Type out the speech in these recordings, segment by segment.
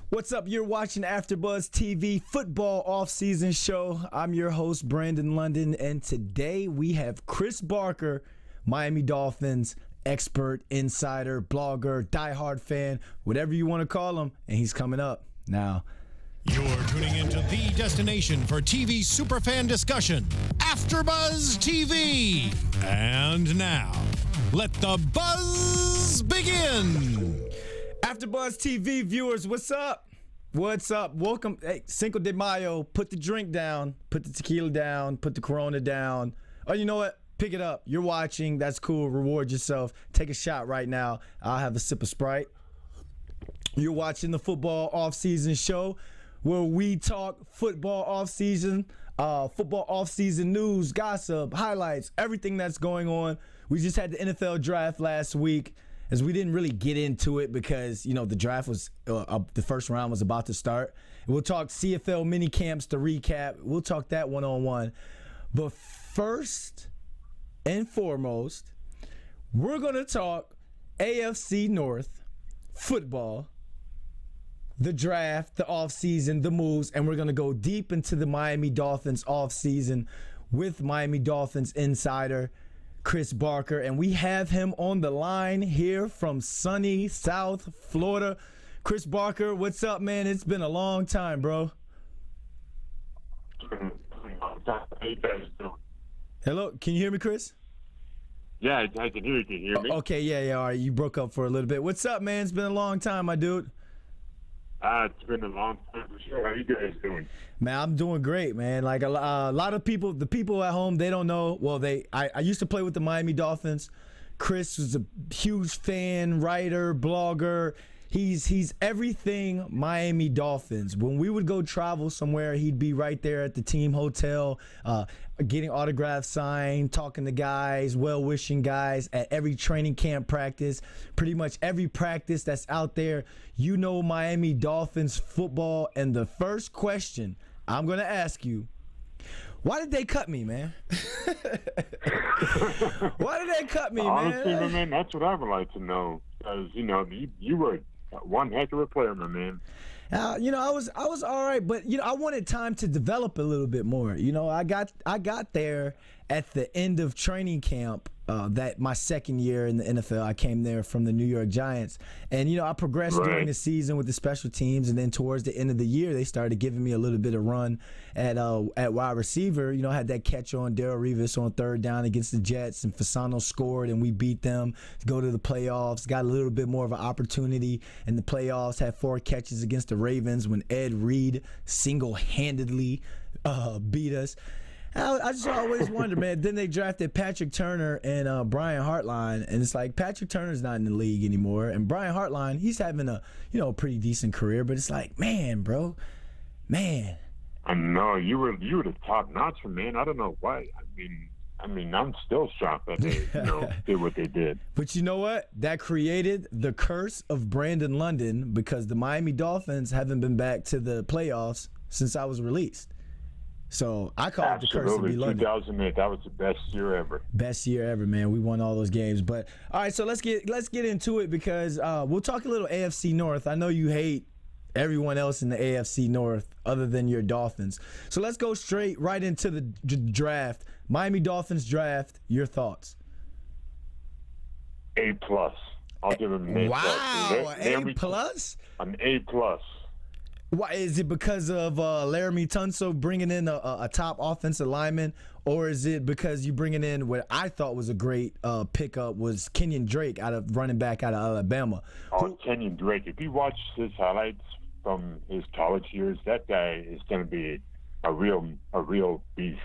What's up? You're watching AFTERBUZZ TV Football Off-Season show. I'm your host, Brandon London, and today we have Chris Barker, Miami Dolphins expert, insider, blogger, diehard fan, whatever you want to call him, and he's coming up now. You're tuning into the destination for TV superfan discussion, AFTERBUZZ TV. And now, let the buzz begin. AFTERBUZZ TV viewers, what's up? What's up? Welcome. Hey, Cinco de Mayo. Put the drink down. Put the tequila down. Put the Corona down. Oh, you know what? Pick it up. You're watching. That's cool. Reward yourself. Take a shot right now. I'll have a sip of Sprite. You're watching the Football Off-Season show where we talk football off-season, football off-season news, gossip, highlights, everything that's going on. We just had the NFL draft last week. As we didn't really get into it because, you know, the draft was, the first round was about to start. We'll talk CFL mini camps to recap. We'll talk that one-on-one. But first and foremost, we're going to talk AFC North football, the draft, the offseason, the moves, and we're going to go deep into the Miami Dolphins offseason with Miami Dolphins insider Chris Barker, and we have him on the line here from sunny South Florida. Chris Barker, what's up, man? It's been a long time, bro. How you guys doing? Hello, can you hear me, Chris? Yeah, I can hear you. Can you hear me? Okay, yeah, all right. You broke up for a little bit. What's up, man? It's been a long time, my dude. It's been a long time for sure. How you guys doing? Man, I'm doing great, man. Like a lot of people, the people at home, they don't know. Well, I used to play with the Miami Dolphins. Chris was a huge fan, writer, blogger. He's everything Miami Dolphins. When we would go travel somewhere, he'd be right there at the team hotel, getting autographs signed, talking to guys, well-wishing guys at every training camp practice, pretty much every practice that's out there. You know Miami Dolphins football, and the first question I'm going to ask you, why did they cut me, man? Why did they cut me, Honestly, man? man, that's what I would like to know. Because, you know, you were one heck of a player, my man. You know, I was all right, but you know, I wanted time to develop a little bit more. You know, I got there at the end of training camp. That my second year in the NFL, I came there from the New York Giants, and you know, I progressed during the season with the special teams, and then towards the end of the year, they started giving me a little bit of run at wide receiver. You know, I had that catch on Darrelle Revis on third down against the Jets, and Fasano scored, and we beat them to go to the playoffs. Got a little bit more of an opportunity in the playoffs. Had 4 catches against the Ravens when Ed Reed single-handedly beat us. I just always wondered, man. Then they drafted Patrick Turner and Brian Hartline, and it's like Patrick Turner's not in the league anymore, and Brian Hartline, he's having a pretty decent career, but it's like, man, bro, man. I know you were the top notch, man. I don't know why. I mean, I'm still shocked that they did what they did. But you know what? That created the curse of Brandon London because the Miami Dolphins haven't been back to the playoffs since I was released. So I call it the curse of be London. 2008, that was the best year ever. Best year ever, man. We won all those games. But all right, so let's get into it because we'll talk a little AFC North. I know you hate everyone else in the AFC North other than your Dolphins. So let's go right into the draft. Miami Dolphins draft. Your thoughts? A+. I'll give him an A+. Wow, A+? An A+. Why is it because of Laramie Tunsil bringing in a top offensive lineman, or is it because you bringing in what I thought was a great pickup was Kenyon Drake running back out of Alabama? Kenyon Drake. If you watch his highlights from his college years, that guy is going to be a real beast.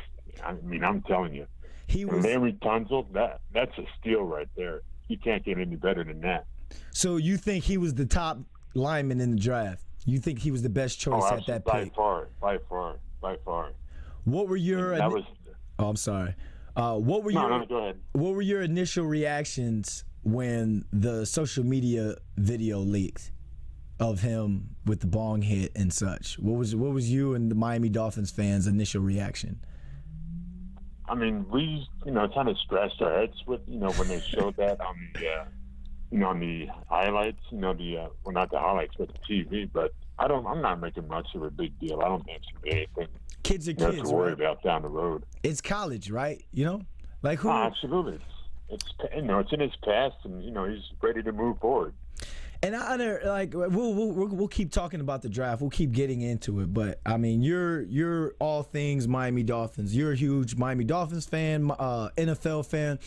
I mean, I'm telling you. Laramie Tunsil, that's a steal right there. You can't get any better than that. So you think he was the top lineman in the draft? You think he was the best choice at that pick? By far. What were your? I'm sorry. What were go ahead. What were your initial reactions when the social media video leaked of him with the bong hit and such? What was you and the Miami Dolphins fans' initial reaction? I mean, we kind of scratched our heads with when they showed that on the on the highlights, well, not the highlights, but the TV. But I'm not making much of a big deal. I don't think it's gonna be anything. Kids are kids, to worry right? about down the road. It's college, right? You know, like who? Oh, absolutely. It's it's in his past, and he's ready to move forward. And we'll keep talking about the draft. We'll keep getting into it. But I mean, you're all things Miami Dolphins. You're a huge Miami Dolphins fan, NFL fan.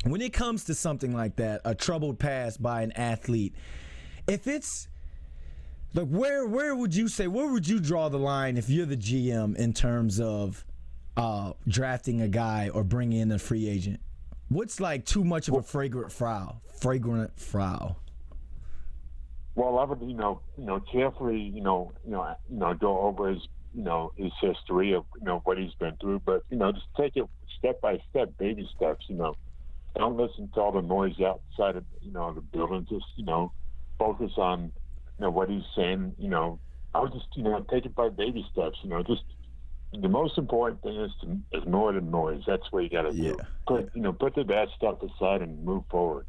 When it comes to something like that, a troubled past by an athlete, if it's like where would you draw the line if you're the GM in terms of drafting a guy or bringing in a free agent? What's like too much of a fragrant foul? Well, I would, carefully, go over his, his history of, what he's been through, but, just take it step by step, baby steps, Don't listen to all the noise outside of, the building. Just, focus on, what he's saying, I would just, take it by baby steps, just the most important thing is to ignore the noise. That's what you got to do. Put the bad stuff aside and move forward.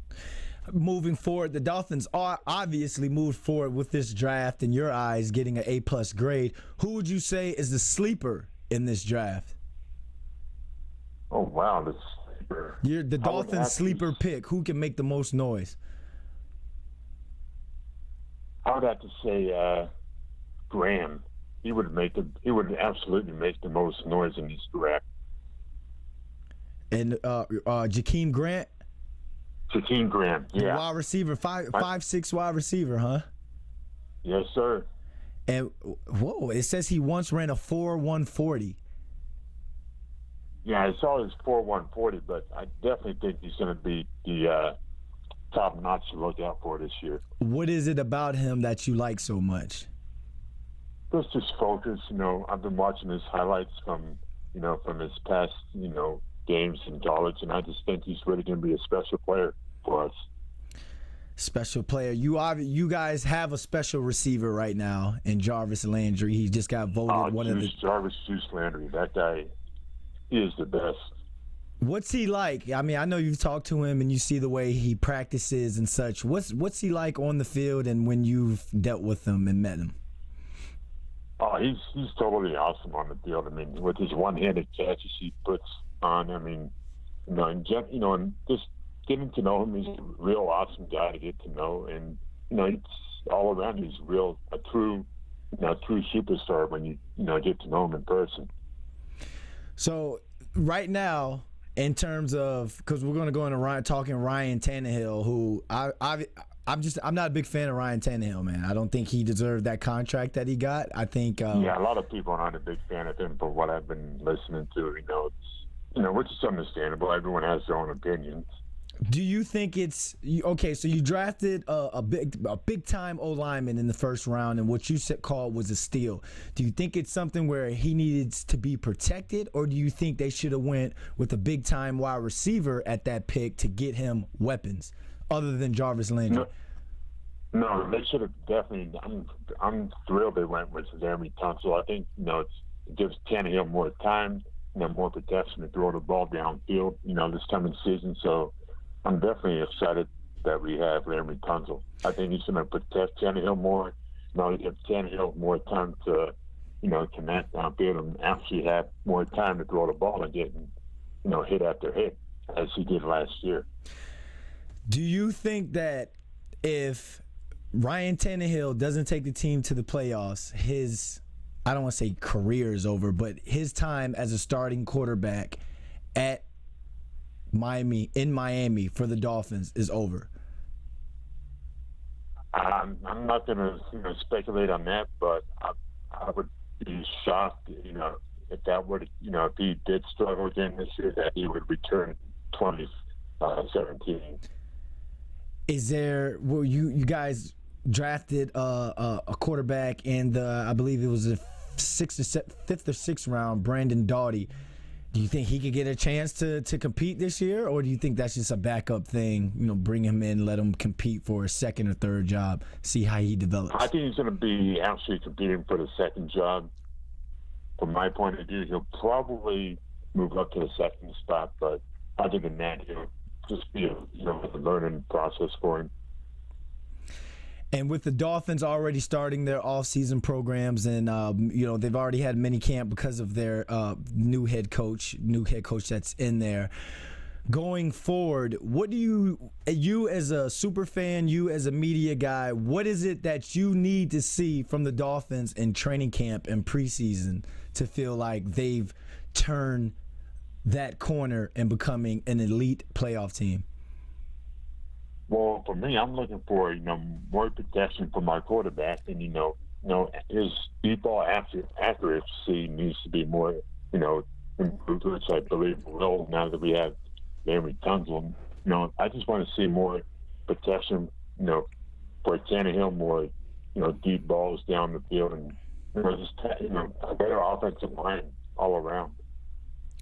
Moving forward, the Dolphins are obviously moved forward with this draft, in your eyes, getting an A+ grade. Who would you say is the sleeper in this draft? Oh, wow, the sleeper. You're the Dolphins' sleeper pick. Who can make the most noise? I would have to say Graham. He would absolutely make the most noise in this draft. And Jakeem Grant? Jakeem Grant, yeah. The wide receiver, 5'6" wide receiver, huh? Yes, sir. And whoa, it says he once ran a 4.140. Yeah, I saw his 4.140, but I definitely think he's going to be the top notch to look out for this year. What is it about him that you like so much? Just focus. I've been watching his highlights from his past, games in college, and I just think he's really going to be a special player for us. Special player. You guys have a special receiver right now in Jarvis Landry. He just got voted one of the Jarvis Juice Landry. That guy is the best. What's he like? I mean, I know you've talked to him and you see the way he practices and such. What's he like on the field and when you've dealt with him and met him? Oh, he's totally awesome on the field. I mean, with his one-handed catches he puts on, I mean, and just getting to know him, he's a real awesome guy to get to know, and it's all around. He's a true superstar when you get to know him in person. So right now, in terms of, because we're going to go into talking Ryan Tannehill, who I'm not a big fan of Ryan Tannehill, man. I don't think he deserved that contract that he got. I think a lot of people aren't a big fan of him for what I've been listening to. Which is understandable. Everyone has their own opinions. Do you think it's okay? So you drafted a big time O lineman in the first round, and what you called was a steal. Do you think it's something where he needs to be protected, or do you think they should have went with a big time wide receiver at that pick to get him weapons other than Jarvis Landry? No, they should have definitely. I'm thrilled they went with Laremy Tunsil. I think it gives Tannehill more time, more protection to throw the ball downfield, this coming season. So I'm definitely excited that we have Laremy Tunsil. I think he's going to protect Tannehill more. Give Tannehill more time to, connect downfield and actually have more time to throw the ball and get, hit after hit as he did last year. Do you think that if Ryan Tannehill doesn't take the team to the playoffs, I don't want to say career is over, but his time as a starting quarterback in Miami for the Dolphins is over? I'm not going to speculate on that, but I would be shocked, if that would, if he did struggle again this year, that he would return 2017. Is there? Well, you guys drafted a quarterback in I believe it was the fifth or sixth round, Brandon Doughty. Do you think he could get a chance to compete this year, or do you think that's just a backup thing? Bring him in, let him compete for a second or third job, see how he develops. I think he's going to be actually competing for the second job. From my point of view, he'll probably move up to the second spot, but other than that, he'll just be a learning process for him. And with the Dolphins already starting their off-season programs, and they've already had mini camp because of their new head coach that's in there. Going forward, what do you as a super fan, you as a media guy, what is it that you need to see from the Dolphins in training camp and preseason to feel like they've turned that corner and becoming an elite playoff team? Well, for me, I'm looking for more protection for my quarterback, and his deep ball accuracy needs to be more improved, which I believe will now that we have Larry Tunsil. I just want to see more protection, for Tannehill, more deep balls down the field, and a better offensive line all around.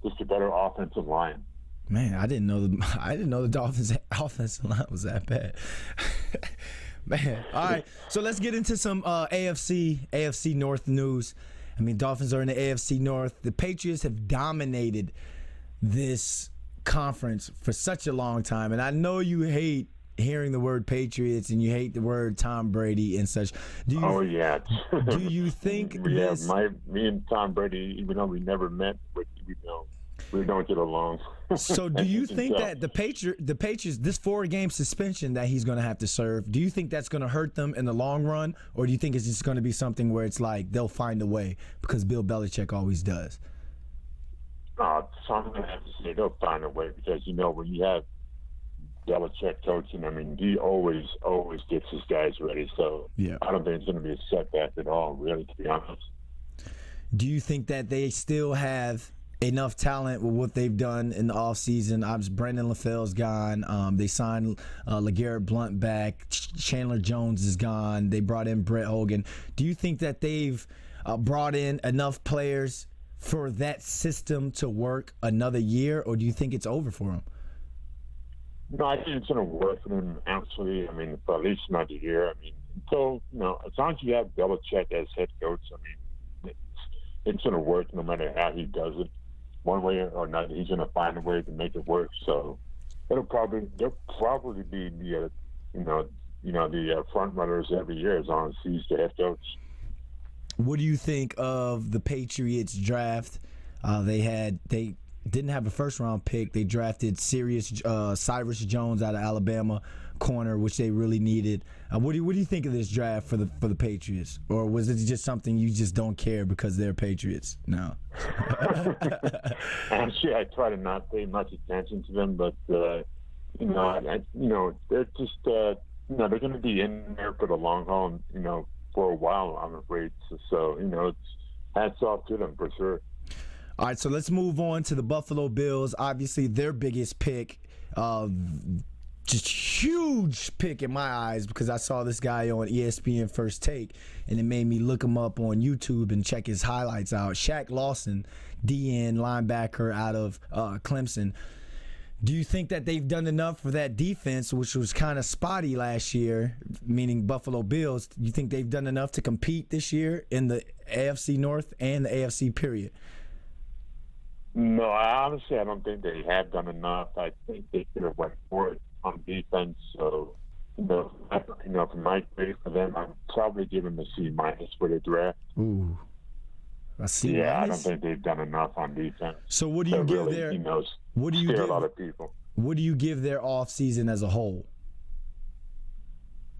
Just a better offensive line. Man, I didn't know the Dolphins' offensive line was that bad. Man, all right. So let's get into some AFC North news. I mean, Dolphins are in the AFC North. The Patriots have dominated this conference for such a long time, and I know you hate hearing the word Patriots and you hate the word Tom Brady and such. Do you think me and Tom Brady, even though we never met, we don't get along. So do you think that the Patriots, this 4-game suspension that he's going to have to serve, do you think that's going to hurt them in the long run, or do you think it's just going to be something where it's like they'll find a way because Bill Belichick always does? So I'm going to have to say they'll find a way because, when you have Belichick coaching, I mean, he always gets his guys ready. So yeah. I don't think it's going to be a setback at all, really, to be honest. Do you think that they still have enough talent with what they've done in the offseason? Brendan LaFell's gone. They signed LeGarrette Blount back. Chandler Jones is gone. They brought in Brett Hogan. Do you think that they've brought in enough players for that system to work another year, or do you think it's over for them? No, I think it's going to work for them, actually. I mean, for at least another year. I mean, until, as long as you have Belichick as head coach, I mean, it's going to work no matter how he does it. One way or another, he's going to find a way to make it work. So they'll probably be the front runners every year as long as he's the head coach. What do you think of the Patriots draft? They didn't have a first-round pick. They drafted Cyrus Jones out of Alabama, corner, which they really needed. What do you think of this draft for the Patriots? Or was it just something you just don't care because they're Patriots? No. Actually, I try to not pay much attention to them, but they're just they're going to be in there for the long haul, for a while, I'm afraid. So it's hats off to them for sure. All right, so let's move on to the Buffalo Bills. Obviously, their biggest pick, just huge pick in my eyes because I saw this guy on ESPN First Take, and it made me look him up on YouTube and check his highlights out. Shaq Lawson, DN linebacker out of Clemson. Do you think that they've done enough for that defense, which was kind of spotty last year, meaning Buffalo Bills? Do you think they've done enough to compete this year in the AFC North and the AFC period? No, honestly, I don't think they have done enough. I think they could have went for it on defense. So, for my grade for them, I'm probably giving them a C- for the draft. Ooh, a C-? Yeah, I don't think they've done enough on defense. So, what do you give their? What do you give a lot of people? What do you give their offseason as a whole?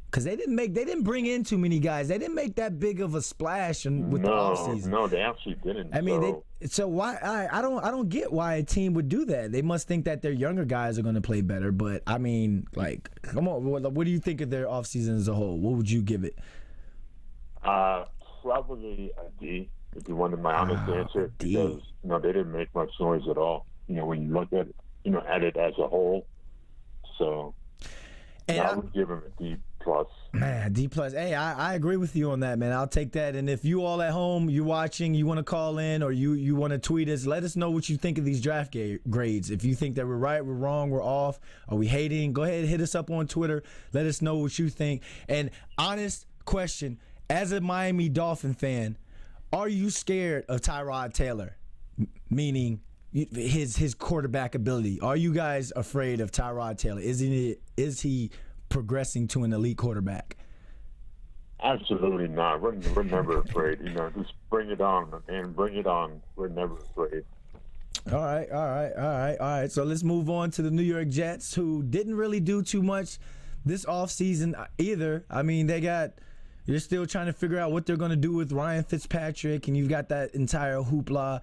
Because they didn't bring in too many guys. They didn't make that big of a splash with the offseason. No, they actually didn't. I mean, so why? I don't get why a team would do that. They must think that their younger guys are going to play better. But I mean, like, come on. What do you think of their offseason as a whole? What would you give it? Probably a D, if you wanted my honest answer. Because they didn't make much noise at all. When you look at it, at it as a whole. So I would give them a D+. Man, D+. Hey, I agree with you on that, man. I'll take that. And if you all at home, you watching, you want to call in or you want to tweet us, let us know what you think of these draft grades. If you think that we're right, we're wrong, we're off, are we hating, go ahead and hit us up on Twitter. Let us know what you think. And honest question, as a Miami Dolphin fan, are you scared of Tyrod Taylor? Meaning his quarterback ability. Are you guys afraid of Tyrod Taylor? Is he progressing to an elite quarterback? Absolutely not. We're never afraid. Just bring it on, and bring it on. We're never afraid. All right. So let's move on to the New York Jets, who didn't really do too much this offseason either. I mean, you're still trying to figure out what they're going to do with Ryan Fitzpatrick, and you've got that entire hoopla.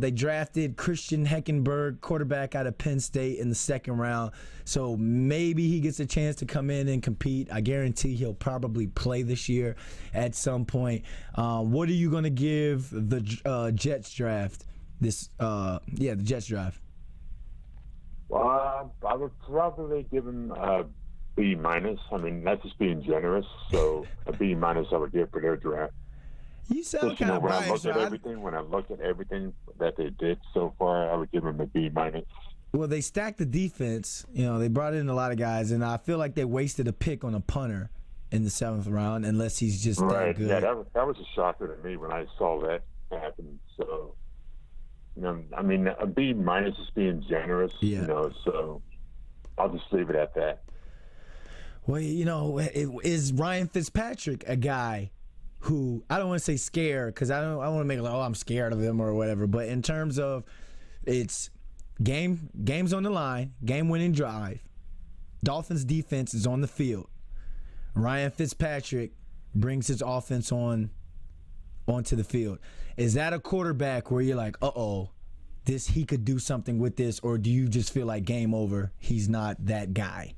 They drafted Christian Hackenberg, quarterback out of Penn State, in the second round. So maybe he gets a chance to come in and compete. I guarantee he'll probably play this year at some point. What are you going to give the Jets draft? The Jets draft. Well, I would probably give him a B-. I mean, that's just being generous. So a B- I would give for their draft. You sound kind of biased. When I look at everything that they did so far, I would give them a B-. Well, they stacked the defense. They brought in a lot of guys, and I feel like they wasted a pick on a punter in the 7th round, unless he's just that good. Yeah, that was a shocker to me when I saw that happen. So. I mean, a B- is being generous, so I'll just leave it at that. Well, is Ryan Fitzpatrick a guy who, I don't want to say scared, because I don't want to make it like, I'm scared of him or whatever, but in terms of it's games on the line, game-winning drive, Dolphins defense is on the field, Ryan Fitzpatrick brings his offense onto the field. Is that a quarterback where you're like, he could do something with this, or do you just feel like game over, he's not that guy?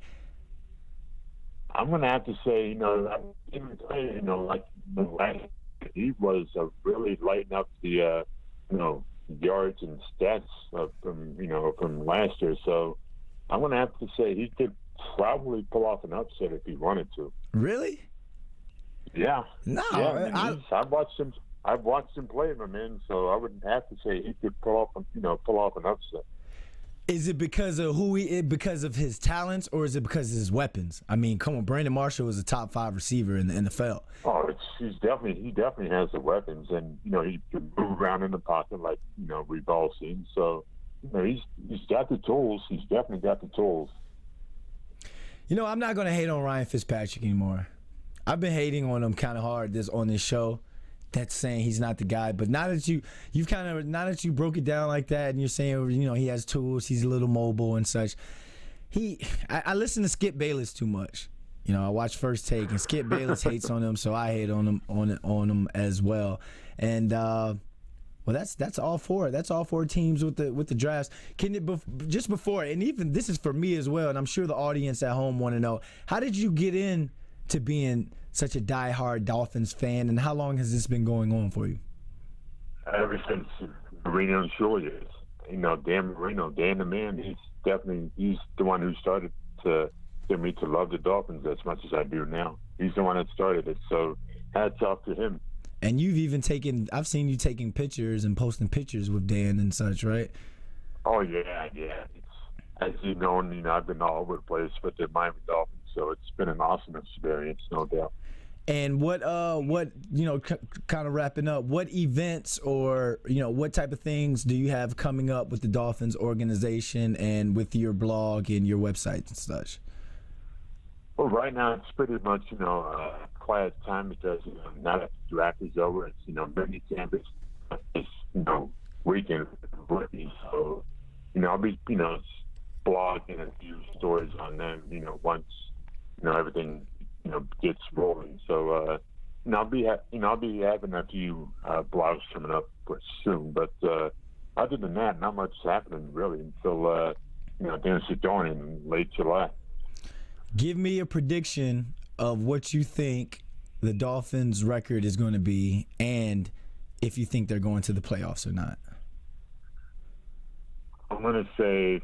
I'm going to have to say, like the last, he was really lighting up the, yards and stats from last year. So I'm going to have to say he could probably pull off an upset if he wanted to. Really? Yeah. No. Yeah, I've watched him play, my man. So I would have to say he could pull off an upset. Is it because of because of his talents, or is it because of his weapons? I mean, come on, Brandon Marshall is a top 5 receiver in the NFL. Oh, he definitely has the weapons, and he can move around in the pocket like we've all seen. So he's got the tools. He's definitely got the tools. I'm not gonna hate on Ryan Fitzpatrick anymore. I've been hating on him kind of hard on this show. That's saying he's not the guy, but now that you broke it down like that, and you're saying he has tools, he's a little mobile and such. I listen to Skip Bayless too much. I watch First Take, and Skip Bayless hates on him, so I hate on him as well. And that's all four. That's all 4 teams with the drafts. Just before, and even this is for me as well, and I'm sure the audience at home want to know, how did you get in to being such a diehard Dolphins fan, and how long has this been going on for you? Ever since Marino and Shore years. Dan Marino, Dan the man, he's the one who started to get me to love the Dolphins as much as I do now. He's the one that started it, so hats off to him. And you've even I've seen you taking pictures and posting pictures with Dan and such, right? Oh, yeah. As you know, I've been all over the place with the Miami Dolphins, so it's been an awesome experience, no doubt. And what kind of wrapping up, what events or what type of things do you have coming up with the Dolphins organization and with your blog and your website and such? Well, right now it's pretty much quiet time because now that the draft is over, it's mini camp is weekend rookies, so I'll be blogging a few stories on them once everything gets rolling. So I'll be having a few blogs coming up soon. But other than that, not much happening really until Dennis Sedorn in late July. Give me a prediction of what you think the Dolphins' record is going to be, and if you think they're going to the playoffs or not. I'm going to say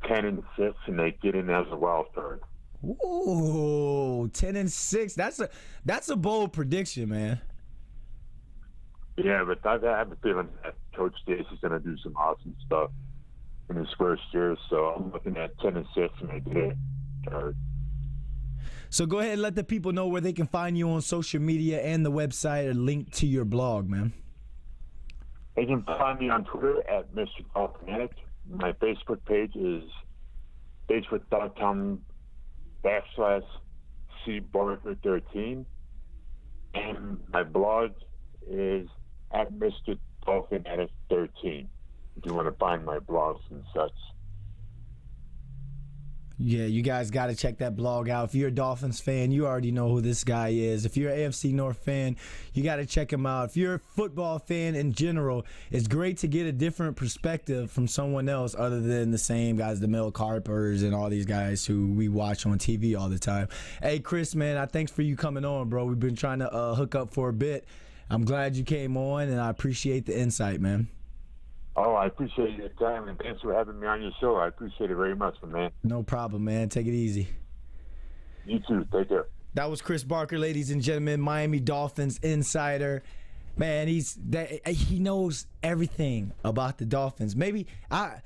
10-6, and they get in as a wild card. Ooh, 10-6. That's a bold prediction, man. Yeah, but I have a feeling that Coach Dace is going to do some awesome stuff in his first year. So I'm looking at 10-6, and they get it. So go ahead and let the people know where they can find you on social media and the website, or link to your blog, man. They can find me on Twitter at Mr. Golf Fanatic. My Facebook page is facebook.com/CFL CBarker13, and my blog is at Mr. Dolphin at 13. If you want to find my blogs and such. Yeah, you guys got to check that blog out. If you're a Dolphins fan, you already know who this guy is. If you're an AFC North fan, you got to check him out. If you're a football fan in general, it's great to get a different perspective from someone else other than the same guys, the Mel Carpers and all these guys who we watch on TV all the time. Hey, Chris, man, thanks for you coming on, bro. We've been trying to hook up for a bit. I'm glad you came on, and I appreciate the insight, man. Oh, I appreciate your time, and thanks for having me on your show. I appreciate it very much, man. No problem, man. Take it easy. You too. Take care. That was Chris Barker, ladies and gentlemen, Miami Dolphins insider. Man, he knows everything about the Dolphins. Maybe I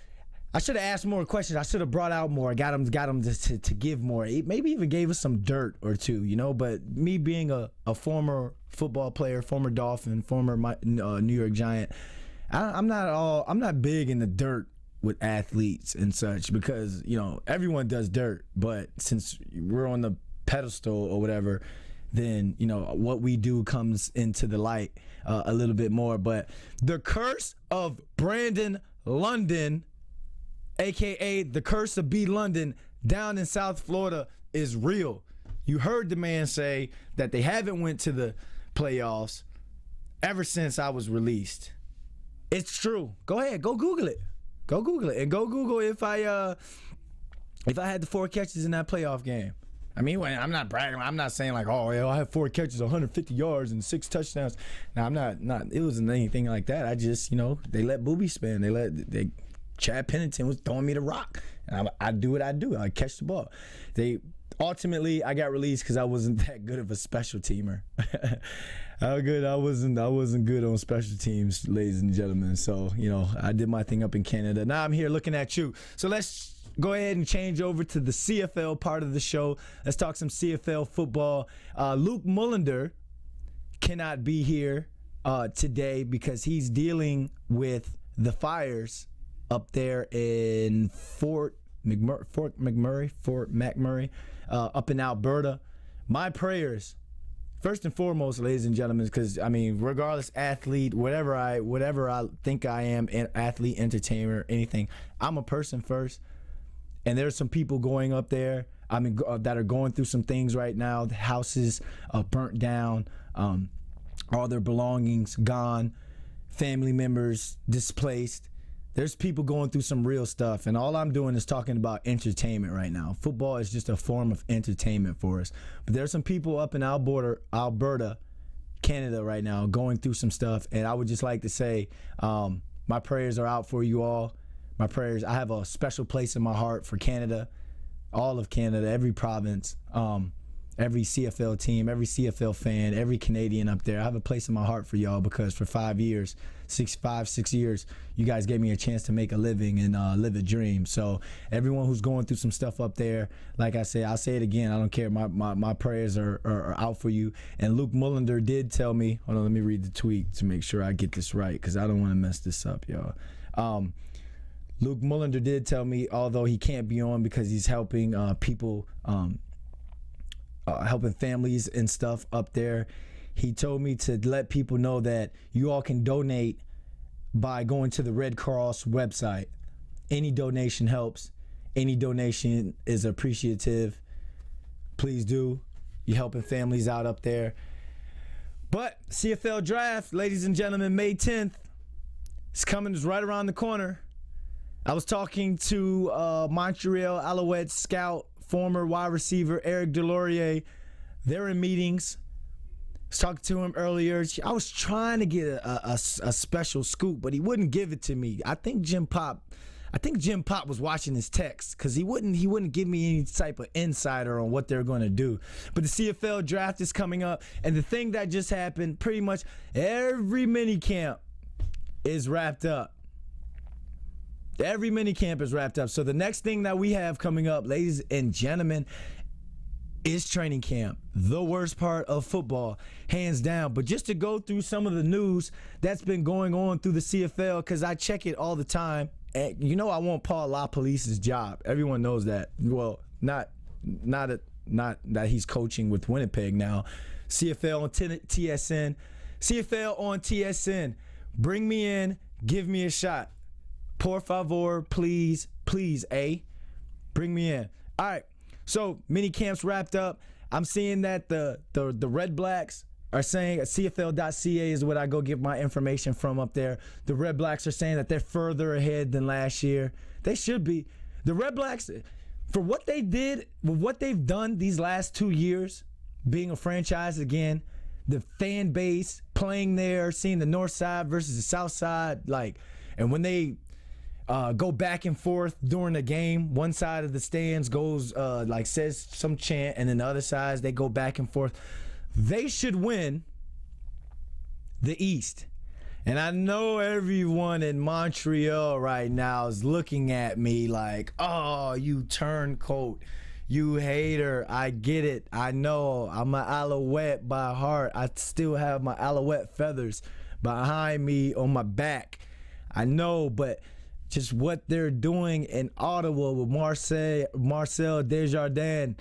should have asked more questions. I should have brought out more. Got him to give more. Maybe even gave us some dirt or two, you know. But me being a former football player, former Dolphin, former New York Giant, I'm not big in the dirt with athletes and such because, you know, everyone does dirt. But since we're on the pedestal or whatever, then, you know, what we do comes into the light a little bit more. But the curse of Brandon London, a.k.a. the curse of B. London, down in South Florida is real. You heard the man say that they haven't went to the playoffs ever since I was released. It's true. Go ahead. Go Google it. Go Google it. And go Google if I had the 4 catches in that playoff game. I mean, I'm not bragging. I'm not saying like, oh, I have 4 catches, 150 yards, and 6 touchdowns. No, I'm not. It wasn't anything like that. I just, you know, they let booby spin. Chad Pennington was throwing me the rock. And I do what I do. I catch the ball. Ultimately, I got released because I wasn't that good of a special teamer. How good I wasn't good on special teams, ladies and gentlemen. So, you know, I did my thing up in Canada. Now I'm here looking at you. So let's go ahead and change over to the CFL part of the show. Let's talk some CFL football. Luke Mullender cannot be here today because he's dealing with the fires up there in Fort McMurray, up in Alberta. My prayers, first and foremost, ladies and gentlemen, because I mean, regardless, athlete, whatever I think I am, an athlete, entertainer, anything, I'm a person first. And there's some people going up there, I mean, that are going through some things right now. The houses burnt down, all their belongings gone, family members displaced. There's people going through some real stuff, and all I'm doing is talking about entertainment right now. Football is just a form of entertainment for us. But there's some people up in Alberta, Canada right now going through some stuff, and I would just like to say my prayers are out for you all. My prayers, I have a special place in my heart for Canada, all of Canada, every province, every CFL team, every CFL fan, every Canadian up there. I have a place in my heart for y'all because for 5 years, 6 years, you guys gave me a chance to make a living and live a dream. So everyone who's going through some stuff up there, like I say, I'll say it again, I don't care. My prayers are out for you. And Luke Mullender did tell me, hold on, let me read the tweet to make sure I get this right because I don't want to mess this up, y'all. Luke Mullender did tell me, although he can't be on because he's helping people, helping families and stuff up there, he told me to let people know that you all can donate by going to the Red Cross website. Any donation helps. Any donation is appreciative. Please do. You're helping families out up there. But CFL draft, ladies and gentlemen, May 10th, it's coming. It's right around the corner. I was talking to Montreal Alouettes scout, former wide receiver Eric Delorier. They're in meetings. I was talking to him earlier. I was trying to get a special scoop, but he wouldn't give it to me. I think Jim Pop was watching his text because he wouldn't give me any type of insider on what they're going to do. But the CFL draft is coming up, and the thing that just happened, pretty much every mini camp is wrapped up. Every mini camp is wrapped up. So the next thing that we have coming up, ladies and gentlemen, is training camp. The worst part of football, hands down. But just to go through some of the news that's been going on through the CFL, because I check it all the time. And you know I want Paul LaPolice's job. Everyone knows that. Well, not not that he's coaching with Winnipeg now. CFL on TSN. CFL on TSN. Bring me in. Give me a shot. Por favor, please, bring me in. All right. So mini camps wrapped up. I'm seeing that the Red Blacks are saying CFL.ca is what I go get my information from up there. The Red Blacks are saying that they're further ahead than last year. They should be. The Red Blacks, for what they did, what they've done these last 2 years, being a franchise again, the fan base playing there, seeing the north side versus the south side, and when they go back and forth during the game, one side of the stands goes says some chant, and then the other sides, they go back and forth. They should win the East. And I know everyone in Montreal right now is looking at me like, oh, you turncoat, you hater. I get it. I know. I'm an Alouette by heart. I still have my Alouette feathers behind me on my back. I know, but just what they're doing in Ottawa with Marcel Desjardins,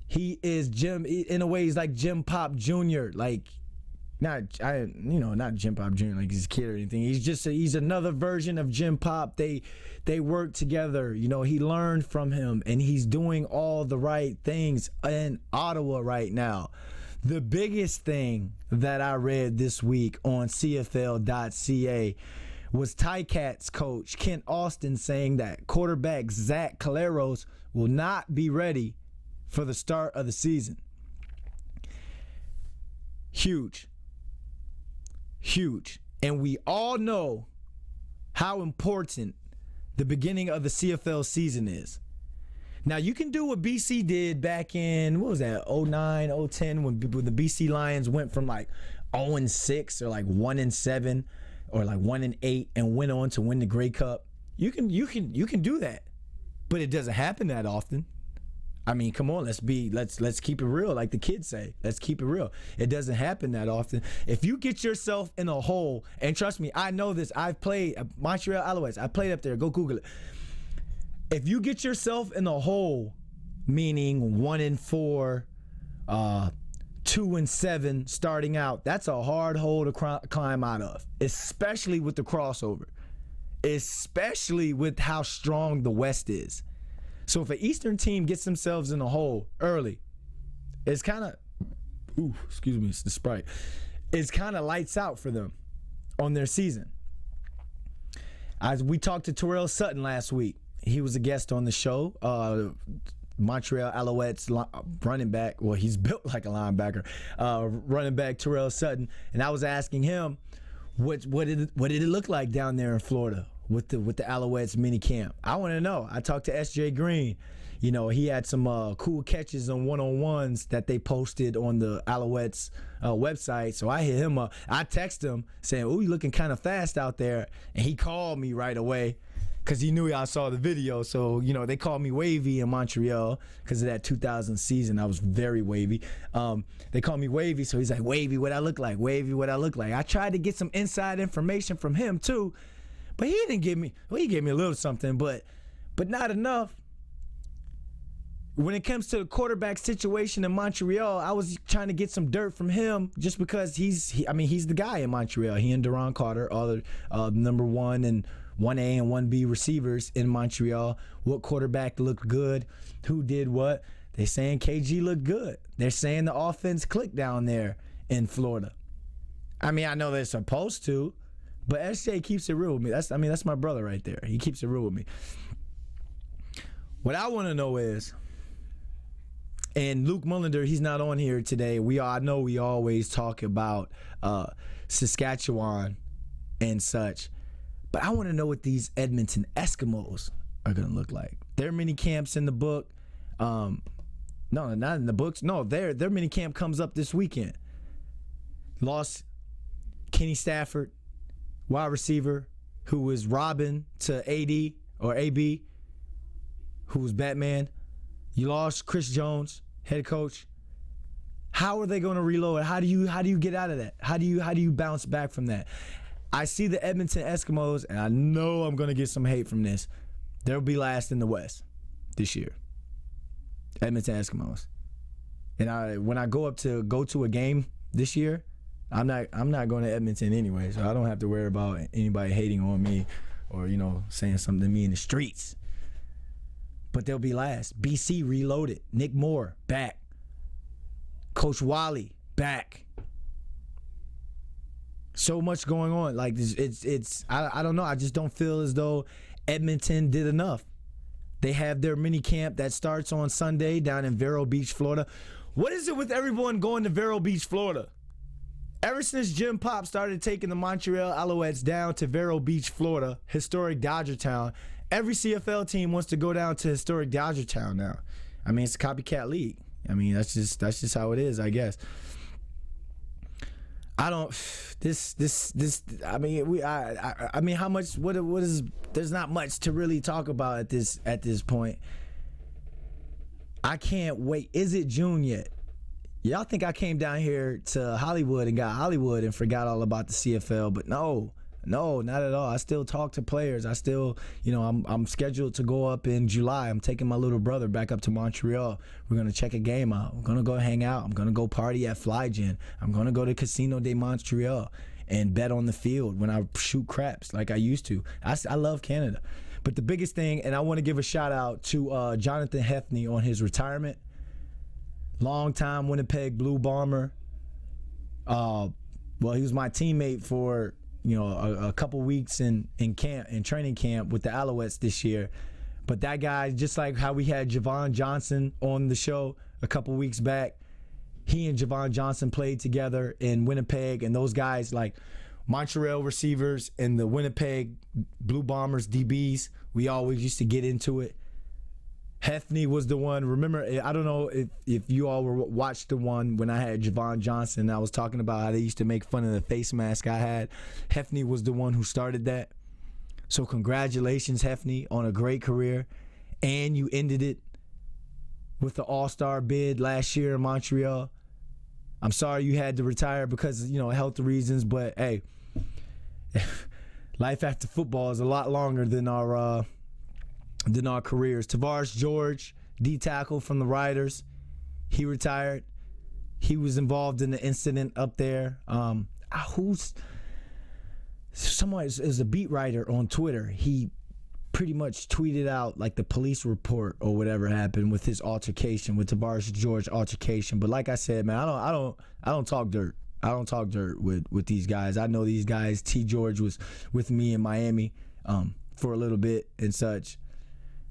he is Jim. In a way, he's like Jim Pop Jr. Not Jim Pop Jr. like he's a kid or anything. He's another version of Jim Pop. They work together. He learned from him, and he's doing all the right things in Ottawa right now. The biggest thing that I read this week on CFL.ca was Ticats coach Kent Austin saying that quarterback Zach Caleros will not be ready for the start of the season. Huge. And we all know how important the beginning of the CFL season is. Now, you can do what BC did back in, 09, 010, when the BC Lions went from 0-6 or 1-7 or 1-8 and went on to win the Grey Cup. You can do that, but it doesn't happen that often. I mean, come on, let's keep it real, like the kids say. Let's keep it real. It doesn't happen that often. If you get yourself in a hole, and trust me, I know this. I've played Montreal Alouettes. I played up there. Go Google it. If you get yourself in a hole, meaning 1-4, 2-7 starting out, that's a hard hole to climb out of, especially with the crossover, especially with how strong the West is. So if an Eastern team gets themselves in a hole early, it's kind of, excuse me, it's the Sprite. It's kind of lights out for them on their season. As we talked to Terrell Sutton last week, he was a guest on the show. Montreal Alouettes running back. Well, he's built like a linebacker. Running back Terrell Sutton, and I was asking him, what did it look like down there in Florida with the Alouettes mini camp? I want to know. I talked to SJ Green. He had some cool catches on one-on-ones that they posted on the Alouettes website. So I hit him up. I texted him saying, "Ooh, you looking kind of fast out there," and he called me right away, because he knew I saw the video. So, they called me wavy in Montreal because of that 2000 season. I was very wavy. They called me wavy, so he's like, "Wavy, what I look like? Wavy, what I look like?" I tried to get some inside information from him too, but he didn't give me, he gave me a little something, but not enough. When it comes to the quarterback situation in Montreal, I was trying to get some dirt from him just because he's the guy in Montreal. He and Deron Carter are the number 1 and 1A and 1B receivers in Montreal. What quarterback looked good? Who did what? They're saying KG looked good. They're saying the offense clicked down there in Florida. I know they're supposed to, but SJ keeps it real with me. That's my brother right there. He keeps it real with me. What I want to know is, and Luke Mullender, he's not on here today. I know we always talk about Saskatchewan and such. But I want to know what these Edmonton Eskimos are going to look like. Their mini camps in the book. No, not in the books. No, their mini camp comes up this weekend. Lost Kenny Stafford, wide receiver, who was Robin to AD or AB, who was Batman. You lost Chris Jones, head coach. How are they going to reload? How do you get out of that? How do you bounce back from that? I see the Edmonton Eskimos, and I know I'm going to get some hate from this. They'll be last in the West this year. Edmonton Eskimos. And when I go to a game this year, I'm not going to Edmonton anyway, so I don't have to worry about anybody hating on me or, saying something to me in the streets. But they'll be last. BC reloaded. Nick Moore, back. Coach Wally, back. So much going on. Like, I don't know. I just don't feel as though Edmonton did enough. They have their mini camp that starts on Sunday down in Vero Beach, Florida. What is it with everyone going to Vero Beach, Florida? Ever since Jim Pop started taking the Montreal Alouettes down to Vero Beach, Florida, historic Dodger Town, every CFL team wants to go down to historic Dodger Town now. I mean, it's a copycat league. I mean, that's just how it is, I guess. I don't. I mean, how much? What is? There's not much to really talk about at this point. I can't wait. Is it June yet? Y'all think I came down here to Hollywood and got Hollywood and forgot all about the CFL, but no, not at all. I still talk to players. I still, I'm scheduled to go up in July. I'm taking my little brother back up to Montreal. We're going to check a game out. We're going to go hang out. I'm going to go party at FlyGen. I'm going to go to Casino de Montreal and bet on the field when I shoot craps like I used to. I love Canada. But the biggest thing, and I want to give a shout out to Jonathan Hefney on his retirement. Long-time Winnipeg Blue Bomber. Well, he was my teammate for a couple weeks in training camp with the Alouettes this year. But that guy, just like how we had Javon Johnson on the show a couple weeks back, he and Javon Johnson played together in Winnipeg, and those guys, like Montreal receivers and the Winnipeg Blue Bombers DBs, we always used to get into it. Hefney was the one. Remember, I don't know if you all watched the one when I had Javon Johnson. I was talking about how they used to make fun of the face mask I had. Hefney was the one who started that. So congratulations, Hefney, on a great career. And you ended it with the All-Star bid last year in Montreal. I'm sorry you had to retire because of, health reasons, but hey, life after football is a lot longer than our careers. Tavares George, D-tackle from the Riders, he retired. He was involved in the incident up there. Someone is a beat writer on Twitter. He pretty much tweeted out like the police report or whatever happened with his altercation, with Tavares George altercation. But like I said, man, I don't talk dirt. I don't talk dirt with these guys. I know these guys. T. George was with me in Miami for a little bit and such.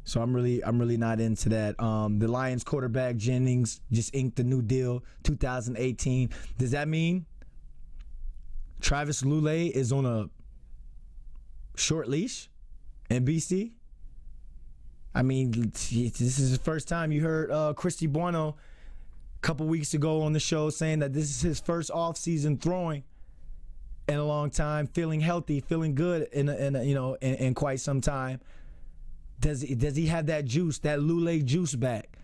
So I'm really not into that. The Lions quarterback Jennings just inked a new deal, 2018. Does that mean Travis Lulay is on a short leash in BC? I mean, this is the first time you heard Christy Bueno a couple weeks ago on the show saying that this is his first off-season throwing in a long time, feeling healthy, feeling good in quite some time. Does he have that juice, that Lulay juice back?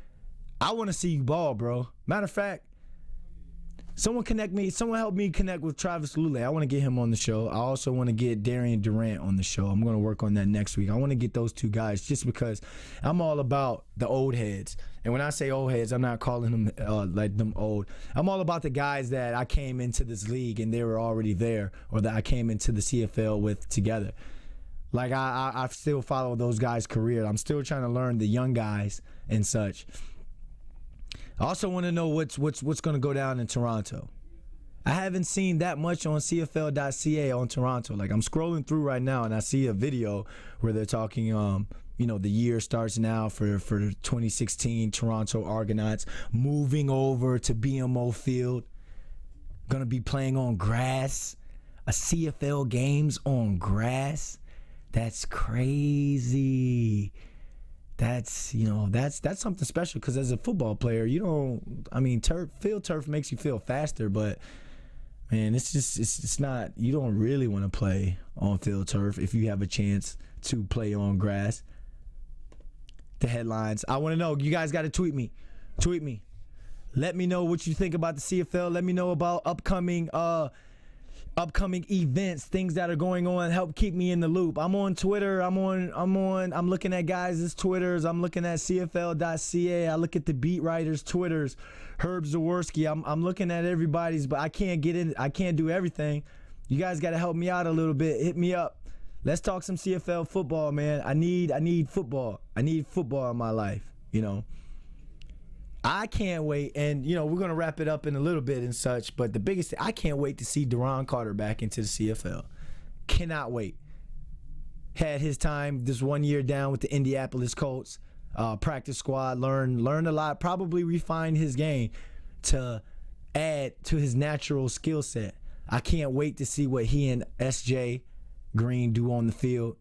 I want to see you ball, bro. Matter of fact, someone help me connect with Travis Lulay. I want to get him on the show. I also want to get Darian Durant on the show. I'm going to work on that next week. I want to get those two guys just because I'm all about the old heads. And when I say old heads, I'm not calling them like them old. I'm all about the guys that I came into this league and they were already there, or that I came into the CFL with together. Like, I still follow those guys' career. I'm still trying to learn the young guys and such. I also want to know what's going to go down in Toronto. I haven't seen that much on CFL.ca on Toronto. Like, I'm scrolling through right now, and I see a video where they're talking, the year starts now for 2016 Toronto Argonauts moving over to BMO Field. Going to be playing on grass. A CFL games on grass. That's crazy. That's something special because as a football player, field turf makes you feel faster, but man, it's not, you don't really want to play on field turf if you have a chance to play on grass. The headlines. I want to know, you guys got to tweet me. Let me know what you think about the CFL. Let me know about upcoming upcoming events, things that are going on, help keep me in the loop. I'm on Twitter. I'm looking at guys' Twitters. I'm looking at CFL.ca. I look at the beat writers' Twitters. Herb Zaworski. I'm looking at everybody's, but I can't get in. I can't do everything. You guys got to help me out a little bit. Hit me up. Let's talk some CFL football, man. I need football. I need football in my life, you know. I can't wait, and, you know, we're going to wrap it up in a little bit and such, but the biggest thing, I can't wait to see Deron Carter back into the CFL. Cannot wait. Had his time this 1 year down with the Indianapolis Colts, practice squad, learned a lot, probably refined his game to add to his natural skill set. I can't wait to see what he and S.J. Green do on the field.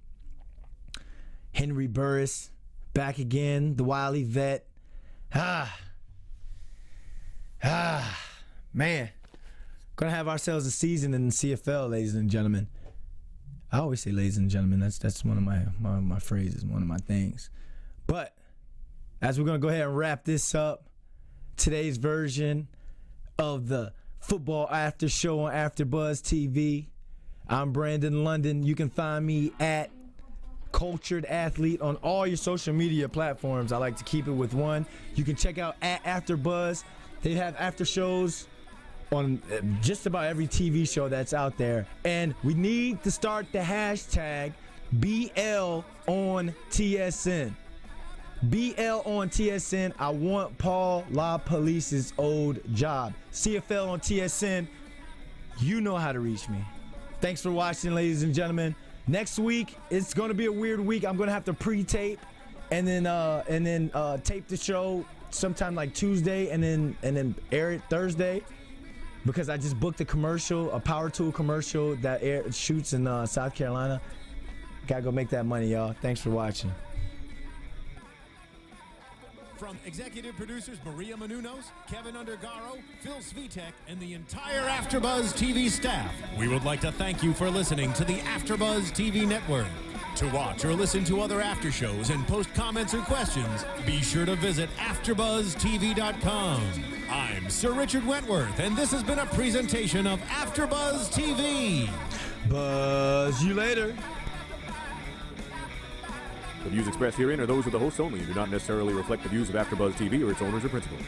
Henry Burris back again, the wily vet. Man, gonna have ourselves a season in the CFL, ladies and gentlemen. I always say ladies and gentlemen. That's one of my phrases, one of my things. But as we're gonna go ahead and wrap this up, today's version of the Football After Show on AfterBuzz TV. I'm Brandon London. You can find me at Cultured Athlete on all your social media platforms. I like to keep it with one. You can check out at AfterBuzz. They have after shows on just about every TV show that's out there. And we need to start the hashtag BL on TSN. BL on TSN. I want Paul LaPolice's old job. CFL on TSN. You know how to reach me. Thanks for watching, ladies and gentlemen. Next week, it's going to be a weird week. I'm going to have to pre-tape and then tape the show sometime like Tuesday and then air it Thursday because I just booked a commercial, a power tool commercial that shoots in South Carolina. Got to go make that money, y'all. Thanks for watching. From executive producers Maria Menounos, Kevin Undergaro, Phil Svitek, and the entire AfterBuzz TV staff, we would like to thank you for listening to the AfterBuzz TV network. To watch or listen to other after shows and post comments or questions, be sure to visit AfterBuzzTV.com. I'm Sir Richard Wentworth, and this has been a presentation of AfterBuzz TV. Buzz you later. The views expressed herein are those of the hosts only and do not necessarily reflect the views of AfterBuzz TV or its owners or principals.